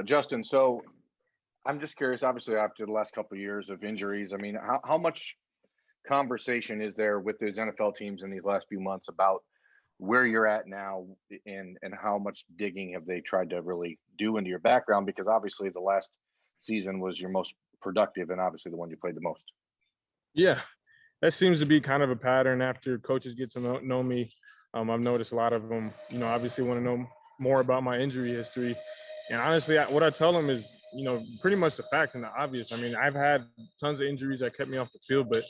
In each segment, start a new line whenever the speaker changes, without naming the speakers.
Justin, so I'm just curious, obviously, after the last couple of years of injuries, I mean, how much conversation is there with these NFL teams in these last few months about where you're at now and how much digging have they tried to really do into your background? Because obviously the last season was your most productive and obviously the one you played the most.
Yeah, that seems to be kind of a pattern after coaches get to know me. I've noticed a lot of them, obviously want to know more about my injury history. And honestly, what I tell them is, pretty much the facts and the obvious. I mean, I've had tons of injuries that kept me off the field, but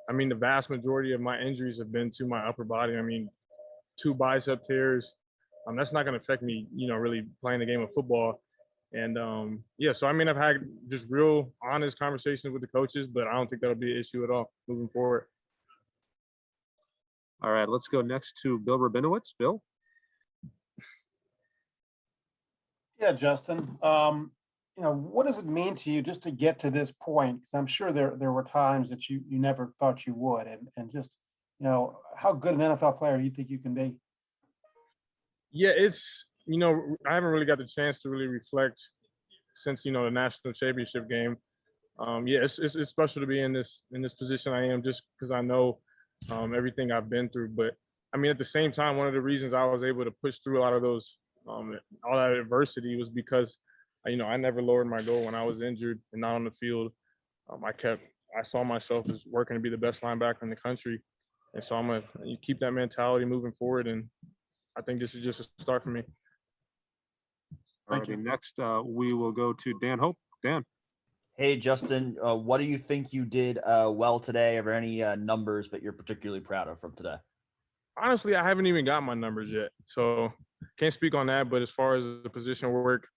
I mean, the vast majority of my injuries have been to my upper body. I mean, two bicep tears. That's not going to affect me, really playing the game of football. And yeah, so I mean, I've had just real honest conversations with the coaches, but I don't think that'll be an issue at all moving forward.
All right, let's go next to Bill Rabinowitz. Bill?
Yeah, Justin. What does it mean to you just to get to this point? Because I'm sure there were times that you never thought you would, and just how good an NFL player do you think you can be?
Yeah, it's I haven't really got the chance to really reflect since the national championship game. Yeah, it's special to be in this position I am just because I know everything I've been through. But I mean, at the same time, one of the reasons I was able to push through a lot of those all that adversity was because I never lowered my goal when I was injured and not on the field. I saw myself as working to be the best linebacker in the country, and so I'm gonna keep that mentality moving forward. And I think this is just a start for me.
All right, next we will go to Dan Hope. Dan.
Hey, Justin, what do you think you did well today? Are there any numbers that you're particularly proud of from today?
Honestly, I haven't even got my numbers yet, so can't speak on that. But as far as the position work,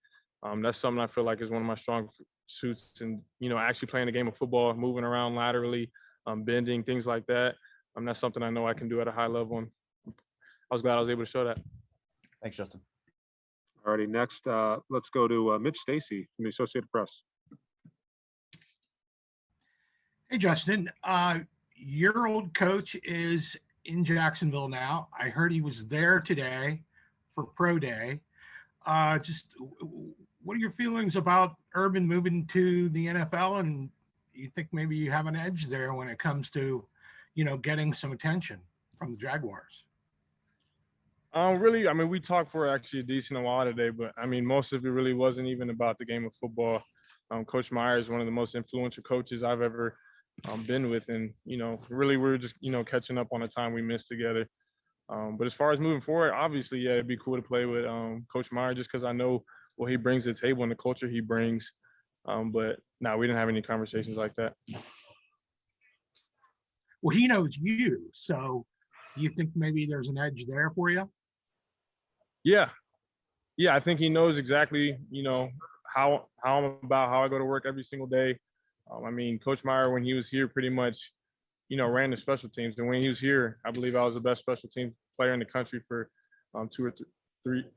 that's something I feel like is one of my strong suits. And actually playing a game of football, moving around laterally, bending, things like that. That's something I know I can do at a high level. And I was glad I was able to show that.
Thanks, Justin.
All righty, next, let's go to Mitch Stacy from the Associated Press.
Hey, Justin. Your old coach is in Jacksonville now. I heard he was there today for Pro Day. Just what are your feelings about Urban moving to the NFL? And you think maybe you have an edge there when it comes to, getting some attention from the Jaguars?
Really, I mean, we talked for actually a decent while today, but I mean, most of it really wasn't even about the game of football. Coach Meyer is one of the most influential coaches I've ever been with, and really we're just catching up on the time we missed together. But as far as moving forward, obviously, yeah, it'd be cool to play with Coach Meyer just because I know what he brings to the table and the culture he brings. But no, we didn't have any conversations like that.
Well, he knows you, so do you think maybe there's an edge there for you?
Yeah, I think he knows exactly, how I'm about, how I go to work every single day. I mean, Coach Meyer, when he was here, pretty much, ran the special teams. And when he was here, I believe I was the best special teams player in the country for 2 or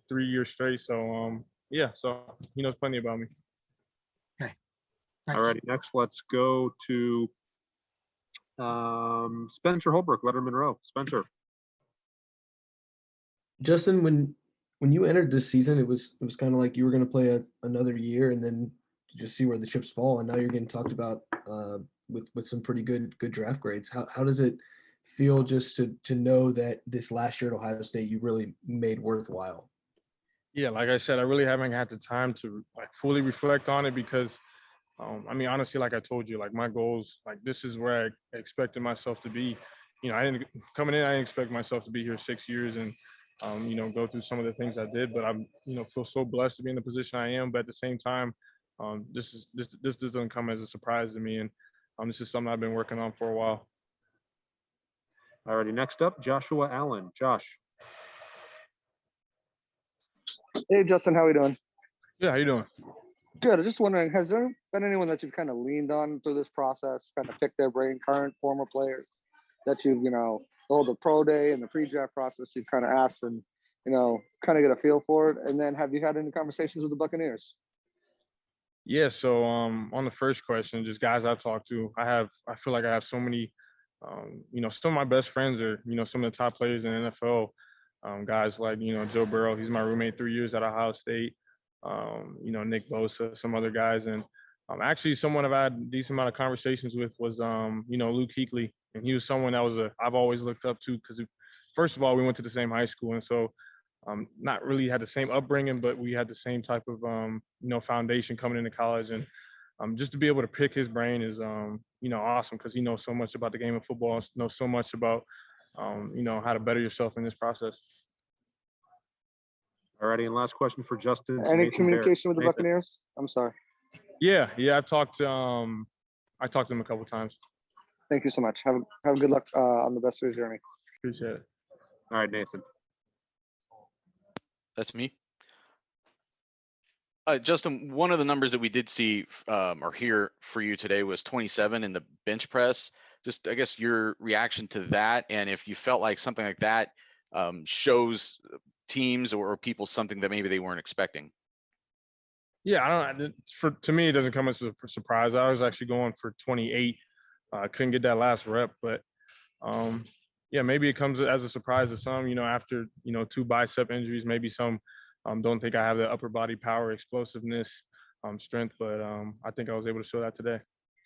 3 years straight. So, yeah, so he knows plenty about me.
Okay.
All righty, next let's go to Spencer Holbrook, Letterman Row. Spencer.
Justin, when you entered this season, it was kind of like you were going to play another year and then just see where the chips fall. And now you're getting talked about with some pretty good draft grades. How does it feel just to know that this last year at Ohio State you really made worthwhile?
Yeah, like I said, I really haven't had the time to fully reflect on it because, I mean, honestly, like I told you, my goals, this is where I expected myself to be. I didn't expect myself to be here 6 years and, go through some of the things I did. But I'm, feel so blessed to be in the position I am. But at the same time, this doesn't come as a surprise to me, and this is something I've been working on for a while.
All righty, next up, Joshua Allen. Josh.
Hey, Justin, how are you doing?
Yeah, how you doing?
Good. I was just wondering, has there been anyone that you've kind of leaned on through this process, kind of picked their brain, current, former players that you've, the pro day and the pre-draft process, you've kind of asked and, kind of get a feel for it? And then have you had any conversations with the Buccaneers?
Yeah, so on the first question, just guys I've talked to, I feel like I have so many, some of my best friends are, some of the top players in the NFL. Guys like, Joe Burrow, he's my roommate 3 years at Ohio State. Nick Bosa, some other guys. And actually someone I've had a decent amount of conversations with was, Luke Kuechly. And he was someone that I've always looked up to because, first of all, we went to the same high school. And so not really had the same upbringing, but we had the same type of, foundation coming into college. And just to be able to pick his brain is, awesome because he knows so much about the game of football, knows so much about, how to better yourself in this process.
Alrighty, and last question for Justin. to
Any
Nathan Baird.
communication with the
Nathan.
Buccaneers? I'm sorry.
Yeah, I talked to him a couple times.
Thank you so much. Have good luck on the best of your journey.
Appreciate it.
All right, Nathan.
That's me. Justin, one of the numbers that we did see or hear for you today was 27 in the bench press. Just, I guess, your reaction to that, and if you felt like something like that shows teams or people something that maybe they weren't expecting.
Yeah, I don't. To me, it doesn't come as a surprise. I was actually going for 28. I couldn't get that last rep, but yeah, maybe it comes as a surprise to some. After 2 bicep injuries, maybe some don't think I have the upper body power, explosiveness, strength, but I think I was able to show that today.